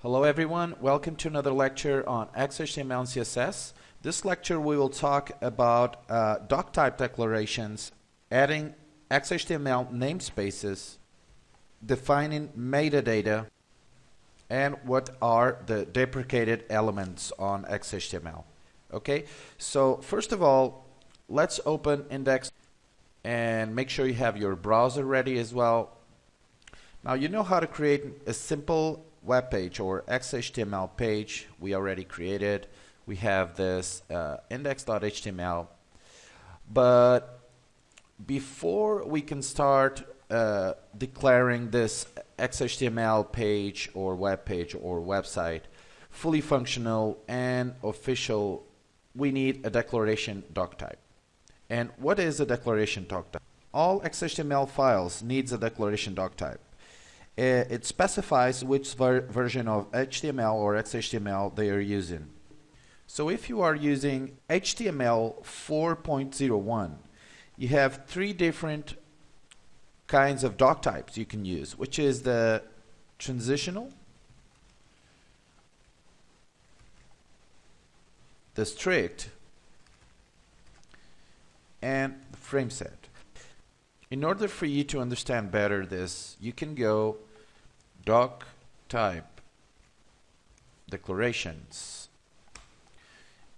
Hello everyone, welcome to another lecture on XHTML and CSS. This lecture we will talk about Doctype declarations, adding XHTML namespaces, defining metadata, and what are the deprecated elements on XHTML. Okay, so first of all, let's open index and make sure you have your browser ready as well. Now you know how to create a simple web page or XHTML page. We already created. We have this index.html. But before we can start declaring this XHTML page or web page or website fully functional and official, we need a declaration doctype. And what is a declaration doctype? All XHTML files needs a declaration doctype. It specifies which version of HTML or XHTML they are using. So if you are using HTML 4.01, you have three different kinds of doctypes you can use, which is the transitional, the strict, and the frame set. In order for you to understand better this, you can go Doctype declarations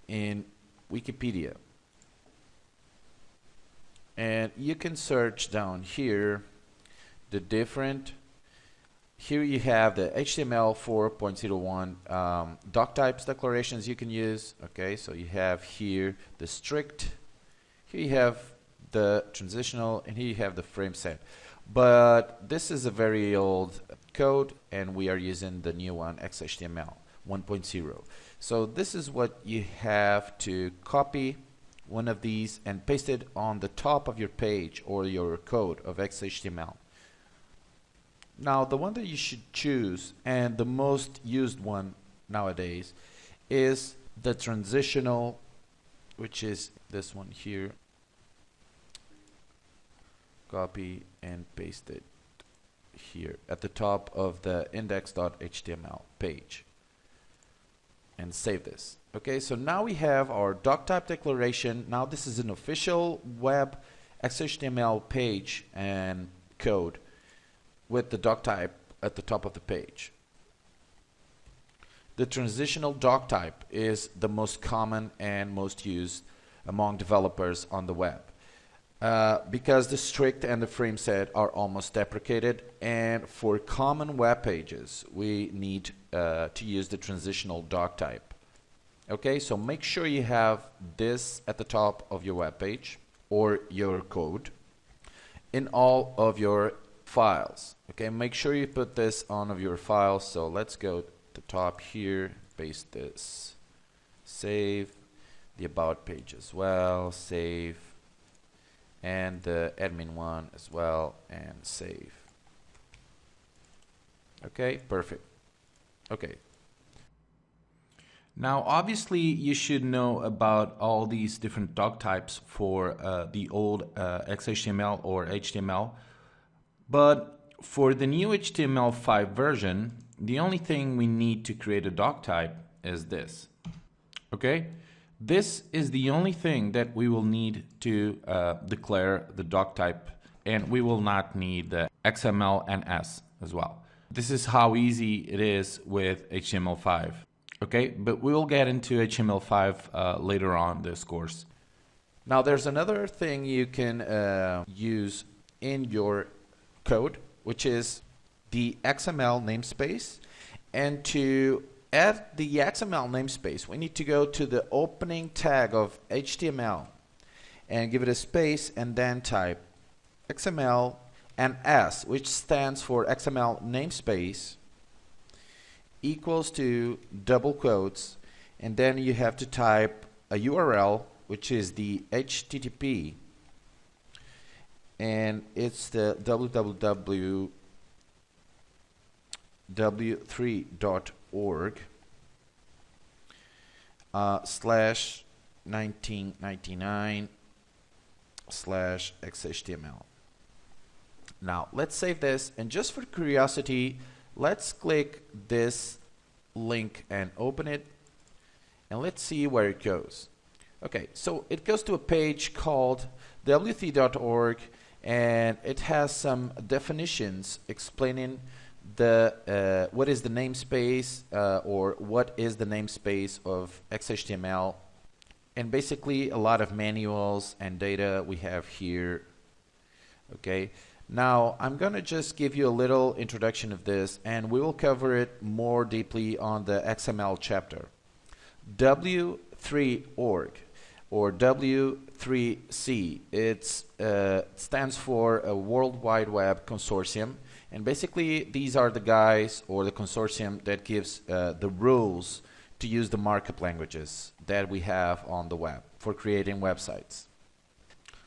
in Wikipedia, and you can search down here the different. Here you have the HTML 4.01 doctypes declarations you can use. Okay, so you have here the strict, here you have the transitional, and here you have the frame set. But this is a very old code, and we are using the new one, XHTML 1.0. So this is what you have to copy one of these and paste it on the top of your page or your code of XHTML. Now the one that you should choose, and the most used one nowadays, is the transitional, which is this one here. Copy and paste it here at the top of the index.html page and save this. Okay, so now we have our doctype declaration. Now this is an official web XHTML page and code with the doctype at the top of the page. The transitional doctype is the most common and most used among developers on the web. Because the strict and the frame set are almost deprecated, and for common web pages we need to use the transitional doctype. Okay, so make sure you have this at the top of your web page or your code in all of your files. Okay, make sure you put this on of your files. So let's go to the top here, paste this, save the about page as well, save, and the admin one as well, and save. Okay, perfect. Okay. Now obviously you should know about all these different doctypes for the old XHTML or HTML, but for the new HTML5 version, the only thing we need to create a doctype is this. Okay? This is the only thing that we will need to declare the doctype, and we will not need the XML and S as well. This is how easy it is with HTML5. Okay, but we will get into HTML5 later on this course. Now there's another thing you can use in your code, which is the XML namespace. And to add the XML namespace, we need to go to the opening tag of HTML and give it a space, and then type XML and S, which stands for XML namespace, equals to double quotes, and then you have to type a URL, which is the HTTP, and it's the www.w3.org /1999/XHTML. Now let's save this, and just for curiosity, let's click this link and open it, and let's see where it goes. Okay, so it goes to a page called wt.org, and it has some definitions explaining the what is the namespace, or what is the namespace of XHTML, and basically a lot of manuals and data we have here. Okay, now I'm gonna just give you a little introduction of this, and we will cover it more deeply on the XML chapter. W3org or W3C, it stands for a World Wide Web Consortium, and basically these are the guys or the consortium that gives the rules to use the markup languages that we have on the web for creating websites.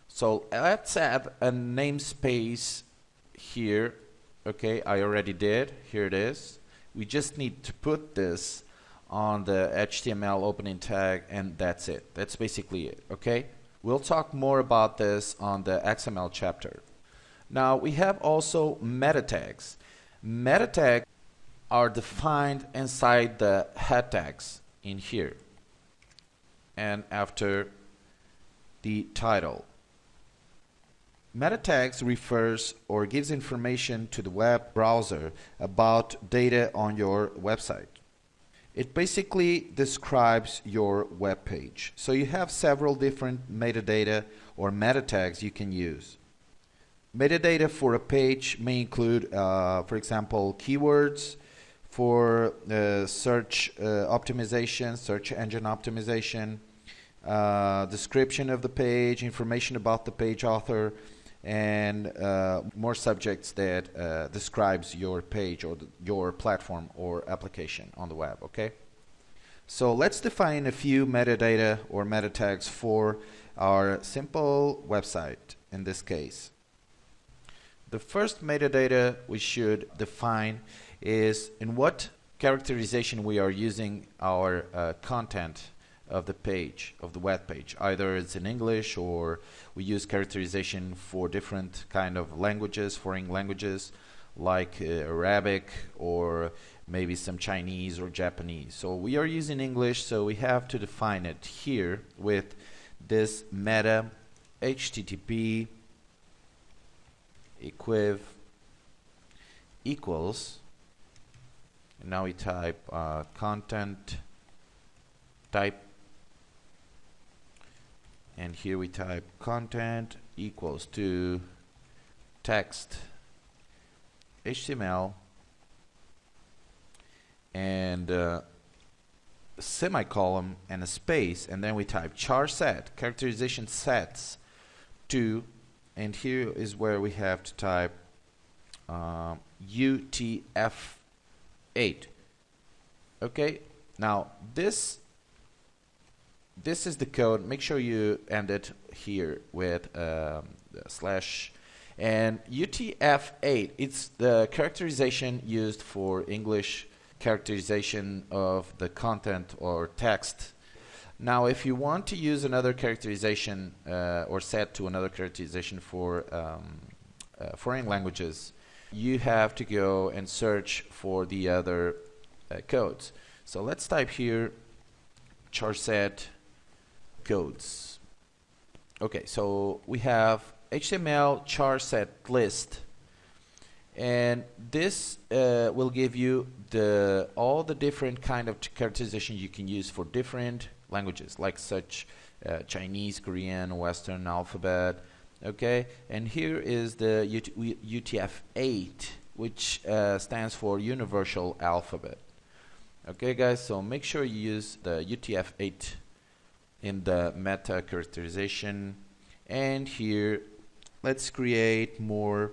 So let's add a namespace here. Okay, I already did. Here it is. We just need to put this on the HTML opening tag, and that's it. That's basically it. Okay, we'll talk more about this on the XML chapter. Now we have also meta tags. Meta tags are defined inside the head tags in here and after the title. Meta tags refers or gives information to the web browser about data on your website. It basically describes your web page. So you have several different metadata or meta tags you can use. Metadata for a page may include, for example, keywords for search optimization, search engine optimization, description of the page, information about the page author, and more subjects that describes your page or your platform or application on the web. Okay, so let's define a few metadata or meta tags for our simple website in this case. The first metadata we should define is in what characterization we are using our content of the page, of the web page. Either it's in English, or we use characterization for different kind of languages, foreign languages like Arabic or maybe some Chinese or Japanese. So we are using English, so we have to define it here with this meta HTTP equiv equals, and now we type content type, and here we type content equals to text HTML and semicolon and a space, and then we type char set characterization sets to, and here is where we have to type UTF-8. Okay, now this is the code. Make sure you end it here with slash, and UTF-8, it's the characterization used for English characterization of the content or text. Now if you want to use another characterization or set to another characterization for foreign languages, you have to go and search for the other codes. So let's type here char set codes. Okay, so we have HTML char set list, and this will give you all the different kind of characterization you can use for different languages, like such Chinese, Korean, Western alphabet. Okay, and here is the UTF-8, which stands for Universal Alphabet. Okay guys, so make sure you use the UTF-8 in the meta characterization. And here let's create more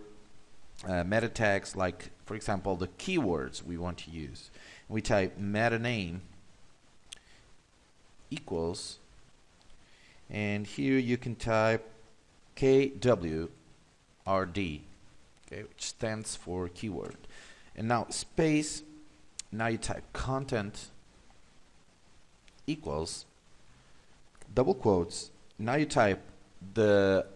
meta tags, like for example the keywords we want to use. We type meta name equals, and here you can type KWRD, okay, which stands for keyword, and now space. Now you type content equals double quotes. Now you type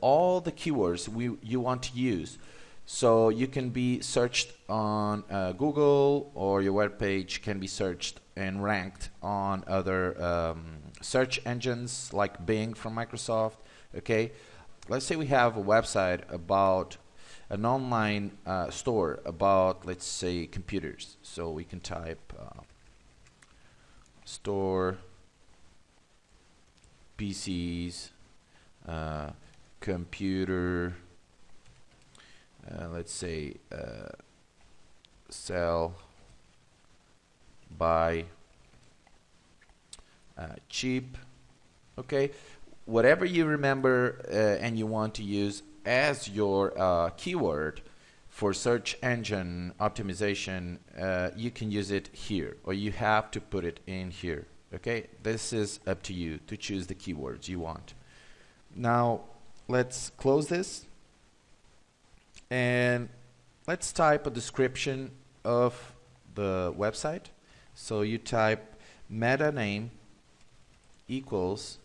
all the keywords you want to use. So you can be searched on Google, or your web page can be searched and ranked on other search engines like Bing from Microsoft. Okay, let's say we have a website about an online store about, let's say, computers. So we can type store PCs, computer, let's say sell, buy, cheap. Okay, whatever you remember and you want to use as your keyword for search engine optimization, you can use it here, or you have to put it in here. Okay, this is up to you to choose the keywords you want. Now let's close this and let's type a description of the website. So you type meta name equals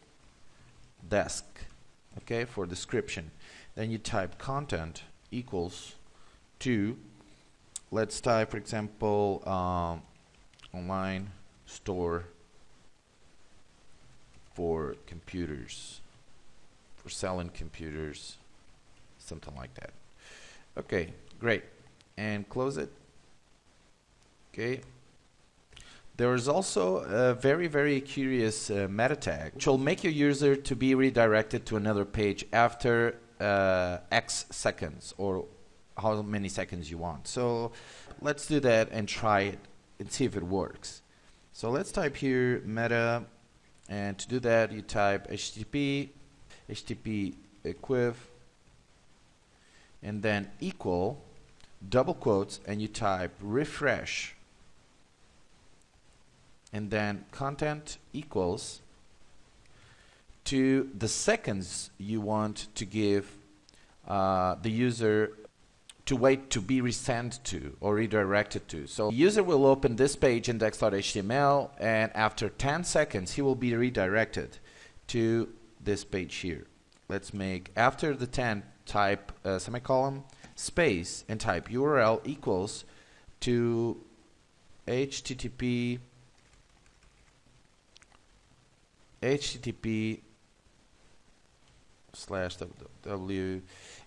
desk, okay, for description. Then you type content equals to, let's type, for example, online store for computers, for selling computers, something like that. Okay, great. And close it. Okay. There is also a very curious meta tag which will make your user to be redirected to another page after X seconds, or how many seconds you want. So let's do that and try it and see if it works. So let's type here meta, and to do that you type HTTP equiv, and then equal, double quotes, and you type refresh, and then content equals to the seconds you want to give the user to wait to be resent to or redirected to. So the user will open this page, index.html, and after 10 seconds he will be redirected to this page here. Let's make, after the 10, type semicolon, space, and type URL equals to http /www,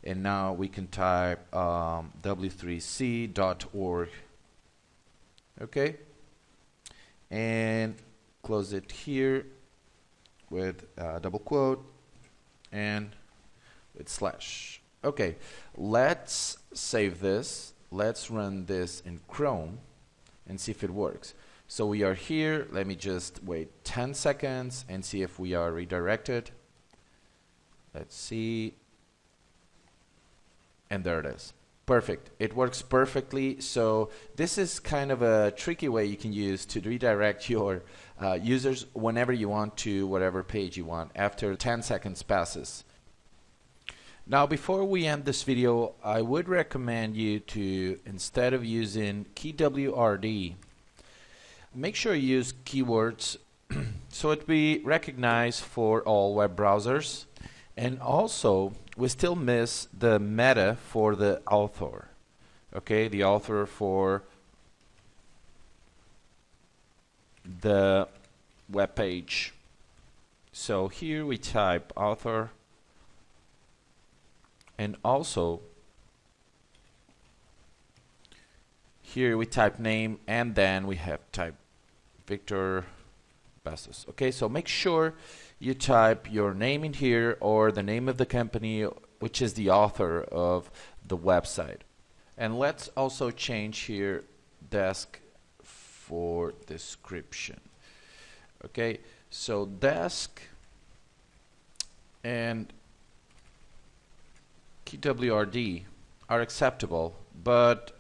and now we can type w3c.org. Okay, and close it here with double quote and with slash. Okay, let's save this. Let's run this in Chrome and see if it works. So we are here. Let me just wait 10 seconds and see if we are redirected. Let's see. And there it is. Perfect. It works perfectly. So this is kind of a tricky way you can use to redirect your users whenever you want to whatever page you want after 10 seconds passes. Now, before we end this video, I would recommend you to, instead of using keyword, make sure you use keywords so it be recognized for all web browsers. And also, we still miss the meta for the author. Okay, the author for the web page. So here we type author, and also here we type name, and then we have type Victor Bastos. Okay, so make sure you type your name in here, or the name of the company, which is the author of the website. And let's also change here desk for description. Okay, so desk and keyword are acceptable, but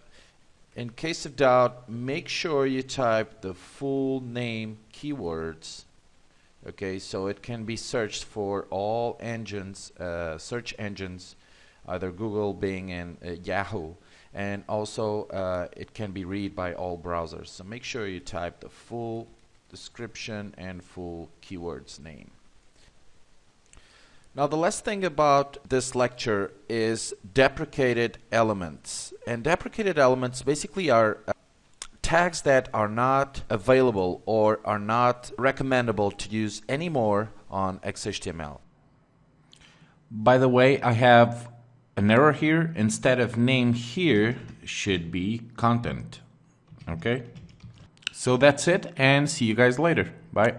in case of doubt, make sure you type the full name keywords. Okay, so it can be searched for all engines, search engines, either Google, Bing, and Yahoo, and also it can be read by all browsers. So make sure you type the full description and full keywords name. Now, the last thing about this lecture is deprecated elements. And deprecated elements basically are tags that are not available or are not recommendable to use anymore on XHTML. By the way, I have an error here. Instead of name here should be content. Okay? So that's it, and see you guys later. Bye.